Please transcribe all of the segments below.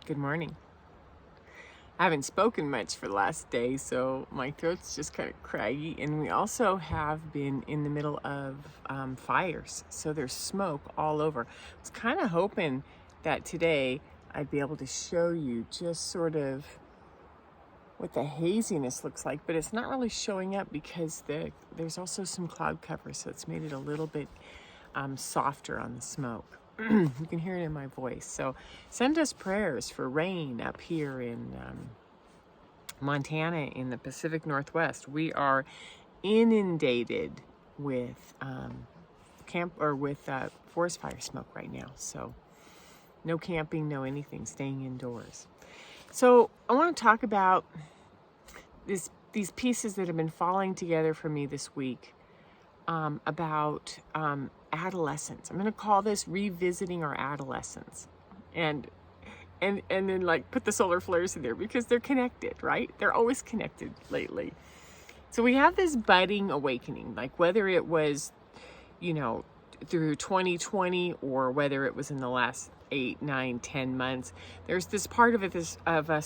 Good morning. I haven't spoken much for the last day, so my throat's just kind of craggy. And we also have been in the middle of fires, so there's smoke all over. I was kind of hoping that today I'd be able to show you just sort of what the haziness looks like, but it's not really showing up because there's also some cloud cover, so it's made it a little bit softer on the smoke. You can hear it in my voice. So send us prayers for rain up here in Montana in the Pacific Northwest. We are inundated with forest fire smoke right now. So no camping, no anything, staying indoors. So I want to talk about these pieces that have been falling together for me this week about adolescence. I'm going to call this revisiting our adolescence, and then like put the solar flares in there because they're connected, right? They're always connected lately. So we have this budding awakening, like whether it was, through 2020 or whether it was in the last 8, 9, 10 months, there's this part of us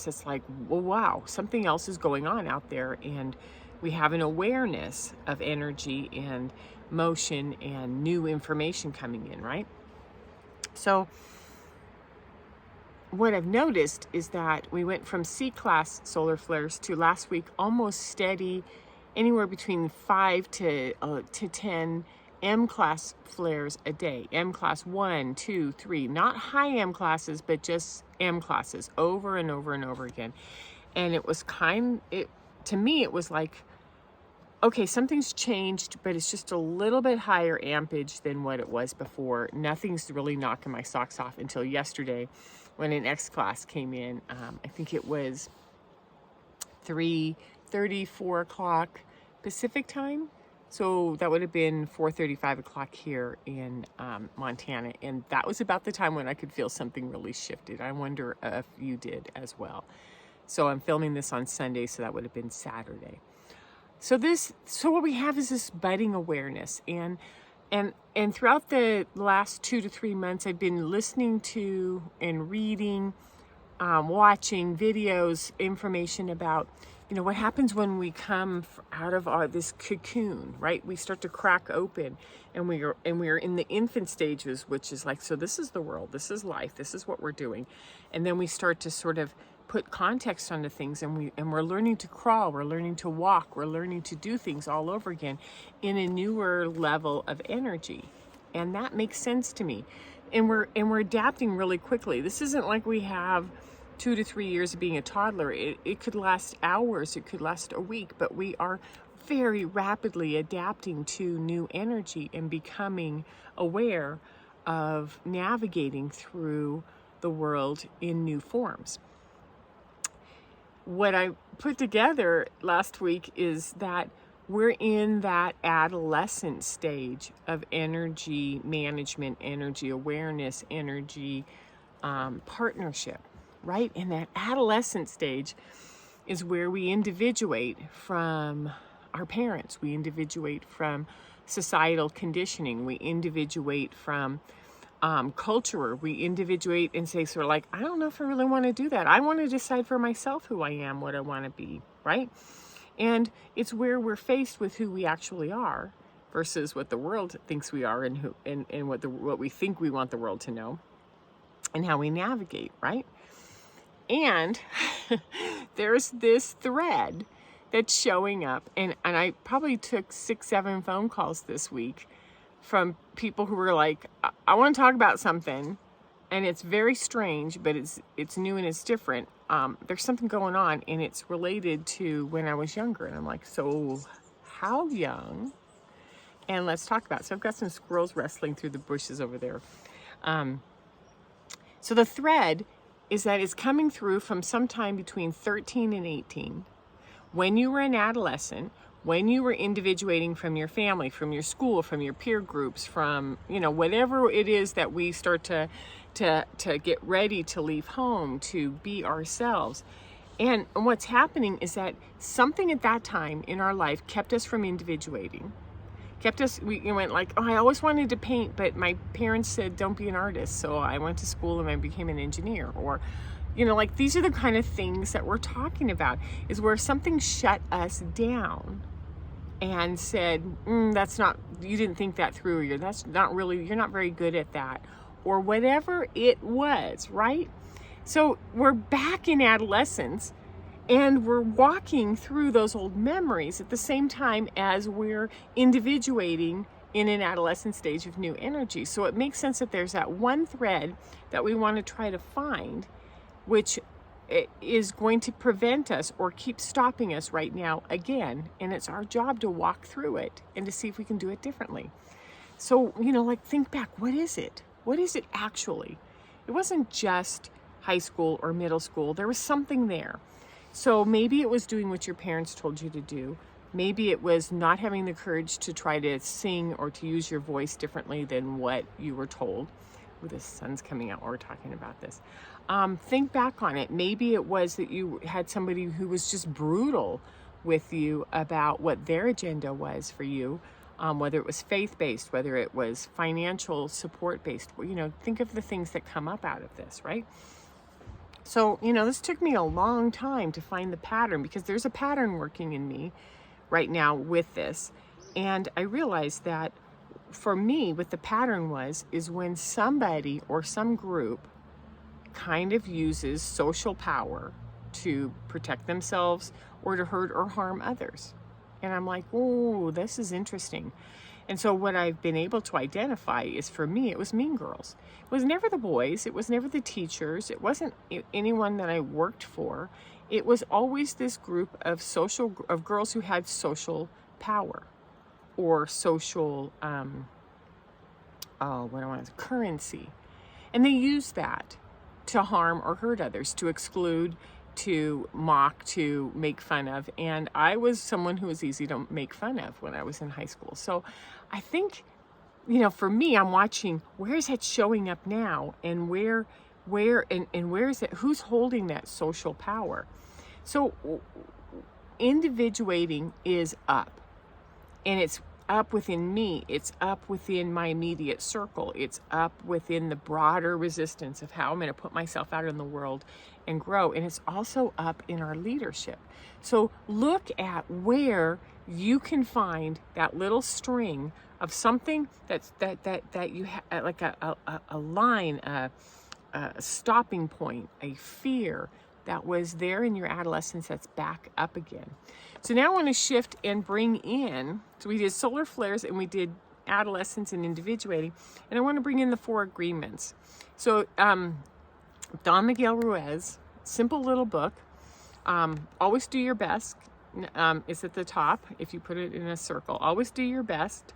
that's like, well, wow, something else is going on out there, and we have an awareness of energy and motion and new information coming in, right? So what I've noticed is that we went from C-class solar flares to last week almost steady, anywhere between 5 to 10 M-class flares a day. M-class 1, 2, 3, not high M classes, but just M classes over and over and over again. And it was to me, it was like, okay, something's changed, but it's just a little bit higher ampage than what it was before. Nothing's really knocking my socks off until yesterday when an X class came in. I think it was 3:30, 4 o'clock Pacific time. So that would have been 4:30, 5 o'clock here in Montana. And that was about the time when I could feel something really shifted. I wonder if you did as well. So I'm filming this on Sunday, so that would have been Saturday. So what we have is this budding awareness, and throughout the last 2 to 3 months, I've been listening to and reading, watching videos, information about, what happens when we come out of this cocoon, right? We start to crack open, and we are in the infant stages, which is like, so this is the world, this is life, this is what we're doing, and then we start to sort of put context onto things, and we're learning to crawl, we're learning to walk, we're learning to do things all over again in a newer level of energy, and that makes sense to me. And we're adapting really quickly. This isn't like we have 2 to 3 years of being a toddler. It could last hours, it could last a week, but we are very rapidly adapting to new energy and becoming aware of navigating through the world in new forms. What I put together last week is that we're in that adolescent stage of energy management, energy awareness, energy partnership, right? In that adolescent stage is where we individuate from our parents. We individuate from societal conditioning. We individuate from culture. We individuate and say sort of like, I don't know if I really want to do that. I want to decide for myself who I am, what I want to be, right? And it's where we're faced with who we actually are versus what the world thinks we are, and what we think we want the world to know, and how we navigate, right? And there's this thread that's showing up, and I probably took 6, 7 phone calls this week from people who were like, I want to talk about something, and it's very strange, but it's new and it's different. There's something going on, and it's related to when I was younger. And I'm like, so how young? And let's talk about it. So I've got some squirrels wrestling through the bushes over there. So the thread is that it's coming through from sometime between 13 and 18, when you were an adolescent, when you were individuating from your family, from your school, from your peer groups, from, whatever it is that we start to get ready to leave home, to be ourselves. And what's happening is that something at that time in our life kept us from individuating, kept us, we went like, oh, I always wanted to paint, but my parents said, don't be an artist. So I went to school and I became an engineer. Or, like these are the kind of things that we're talking about, is where something shut us down and said, that's not, you didn't think that through, or that's not really, you're not very good at that, or whatever it was, right? So we're back in adolescence, and we're walking through those old memories at the same time as we're individuating in an adolescent stage of new energy. So it makes sense that there's that one thread that we want to try to find, which is going to prevent us or keep stopping us right now again. And it's our job to walk through it and to see if we can do it differently. So, like think back, what is it? What is it actually? It wasn't just high school or middle school. There was something there. So maybe it was doing what your parents told you to do. Maybe it was not having the courage to try to sing or to use your voice differently than what you were told. Ooh, the sun's coming out while we're talking about this. Think back on it. Maybe it was that you had somebody who was just brutal with you about what their agenda was for you, whether it was faith-based, whether it was financial support-based. Think of the things that come up out of this, right? So, this took me a long time to find the pattern, because there's a pattern working in me right now with this. And I realized that for me, what the pattern is when somebody or some group kind of uses social power to protect themselves or to hurt or harm others. And I'm like, oh, this is interesting. And so what I've been able to identify is, for me, it was Mean Girls. It was never the boys. It was never the teachers. It wasn't anyone that I worked for. It was always this group of girls who had social power or social, currency. And they used that to harm or hurt others, to exclude, to mock, to make fun of. And I was someone who was easy to make fun of when I was in high school. So I think, for me, I'm watching, where is it showing up now, and where is it, who's holding that social power? So individuating is up, and it's up within me, it's up within my immediate circle, it's up within the broader resistance of how I'm going to put myself out in the world and grow, and it's also up in our leadership. So look at where you can find that little string of something that you have, like a line, a stopping point, a fear that was there in your adolescence that's back up again. So now I want to shift and bring in, so we did solar flares and we did adolescence and individuating, and I want to bring in the 4 agreements. So Don Miguel Ruiz, simple little book, always do your best, is at the top if you put it in a circle. Always do your best.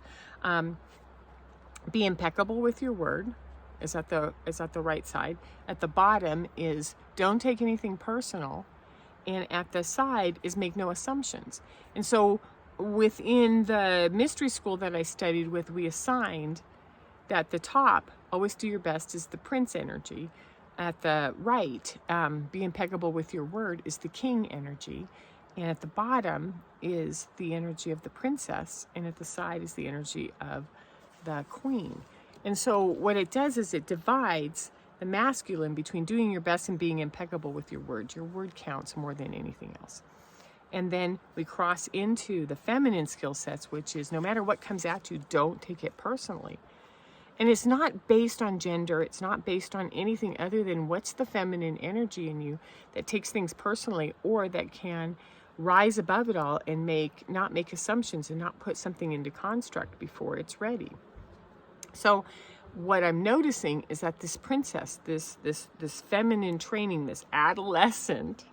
Be impeccable with your word. Is at the right side. At the bottom is don't take anything personal, and at the side is make no assumptions. And so within the mystery school that I studied with, we assigned that the top, always do your best, is the Prince energy. At the right, be impeccable with your word, is the King energy. And at the bottom is the energy of the Princess, and at the side is the energy of the Queen. And so what it does is it divides the masculine between doing your best and being impeccable with your word. Your word counts more than anything else. And then we cross into the feminine skill sets, which is no matter what comes at you, don't take it personally. And it's not based on gender. It's not based on anything other than what's the feminine energy in you that takes things personally, or that can rise above it all and not make assumptions and not put something into construct before it's ready. So what I'm noticing is that this princess, this feminine training, this adolescent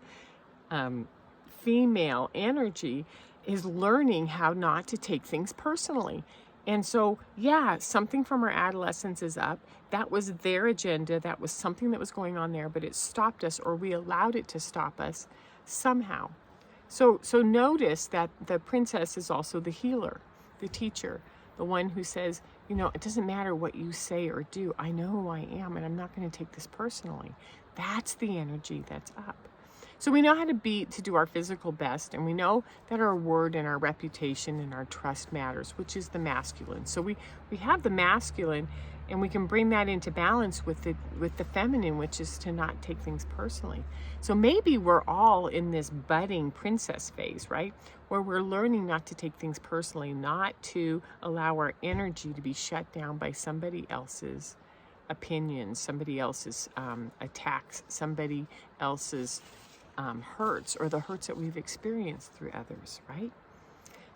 female energy is learning how not to take things personally. And so, yeah, something from her adolescence is up. That was their agenda. That was something that was going on there, but it stopped us, or we allowed it to stop us somehow. So notice that the princess is also the healer, the teacher, the one who says, it doesn't matter what you say or do. I know who I am, and I'm not going to take this personally. That's the energy that's up. So we know how to do our physical best, and we know that our word and our reputation and our trust matters, which is the masculine. So we have the masculine, and we can bring that into balance with the feminine, which is to not take things personally. So maybe we're all in this budding princess phase, right? Where we're learning not to take things personally, not to allow our energy to be shut down by somebody else's opinions, somebody else's attacks, somebody else's hurts, or the hurts that we've experienced through others, right?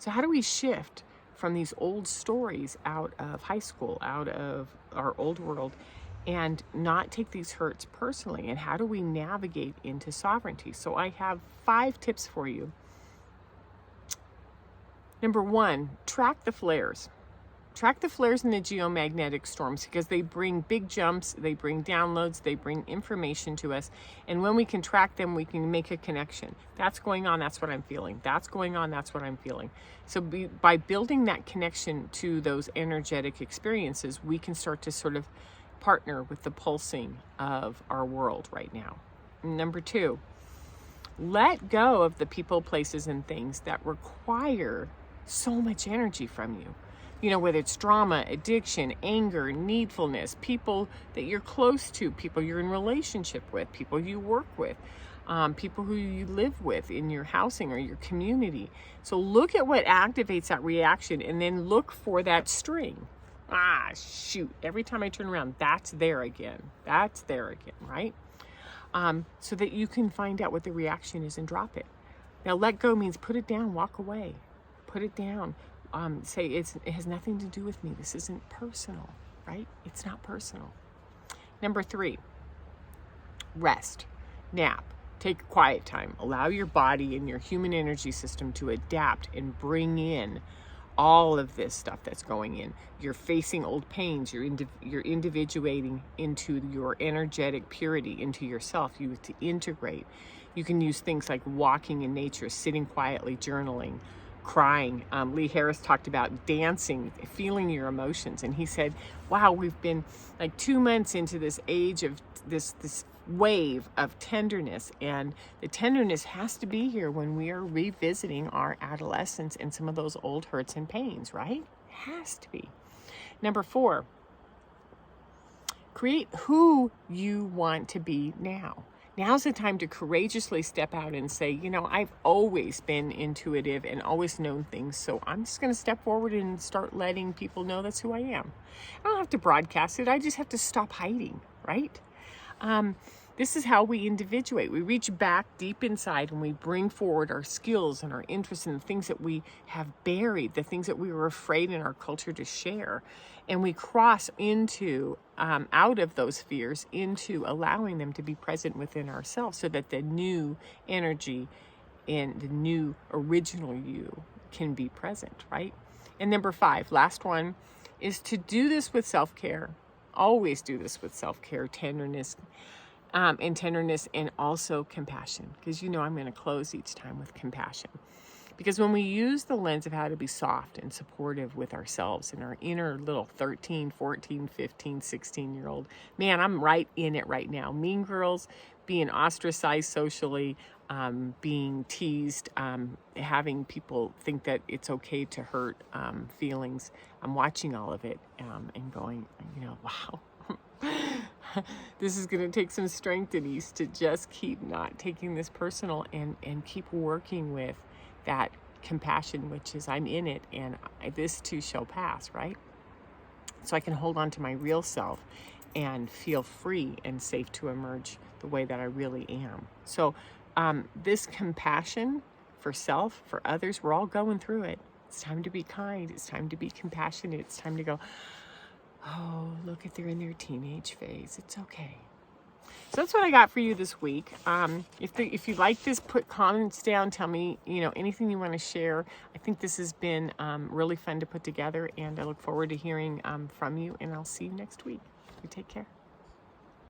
So how do we shift from these old stories out of high school, out of our old world, and not take these hurts personally? And how do we navigate into sovereignty? So I have 5 tips for you. Number 1, track the flares. Track the flares in the geomagnetic storms, because they bring big jumps, they bring downloads, they bring information to us. And when we can track them, we can make a connection. That's going on, that's what I'm feeling. That's going on, that's what I'm feeling. So by building that connection to those energetic experiences, we can start to sort of partner with the pulsing of our world right now. Number 2, let go of the people, places, and things that require so much energy from you. You know, whether it's drama, addiction, anger, needfulness, people that you're close to, people you're in relationship with, people you work with, people who you live with in your housing or your community. So look at what activates that reaction, and then look for that string. Shoot, every time I turn around, that's there again. That's there again, right? So that you can find out what the reaction is and drop it. Now, let go means put it down, walk away, put it down. Say it has nothing to do with me. This isn't personal, right? It's not personal. Number 3, rest, nap, take quiet time. Allow your body and your human energy system to adapt and bring in all of this stuff that's going in. You're facing old pains. You're individuating into your energetic purity, into yourself. You have to integrate. You can use things like walking in nature, sitting quietly, journaling, crying. Lee Harris talked about dancing, feeling your emotions. And he said, wow, we've been like 2 months into this age of this wave of tenderness. And the tenderness has to be here when we are revisiting our adolescence and some of those old hurts and pains, right? It has to be. Number 4, create who you want to be now. Now's the time to courageously step out and say, you know, I've always been intuitive and always known things, so I'm just going to step forward and start letting people know that's who I am. I don't have to broadcast it. I just have to stop hiding, right? This is how we individuate. We reach back deep inside and we bring forward our skills and our interests and the things that we have buried, the things that we were afraid in our culture to share. And we cross into, out of those fears, into allowing them to be present within ourselves, so that the new energy and the new original you can be present, right? And number 5, last one, is to do this with self-care. Always do this with self-care, tenderness, and also compassion. Because you know I'm going to close each time with compassion. Because when we use the lens of how to be soft and supportive with ourselves and our inner little 13, 14, 15, 16-year-old, man, I'm right in it right now. Mean girls, being ostracized socially, being teased, having people think that it's okay to hurt feelings. I'm watching all of it and going, you know, wow. This is going to take some strength, Denise, to just keep not taking this personal and keep working with that compassion, which is I'm in it and this too shall pass, right? So I can hold on to my real self and feel free and safe to emerge the way that I really am. So this compassion for self, for others, we're all going through it. It's time to be kind. It's time to be compassionate. It's time to go, oh, look at they're in their teenage phase. It's okay. So that's what I got for you this week. If you like this, put comments down. Tell me, you know, anything you want to share. I think this has been really fun to put together, and I look forward to hearing from you, and I'll see you next week. You take care.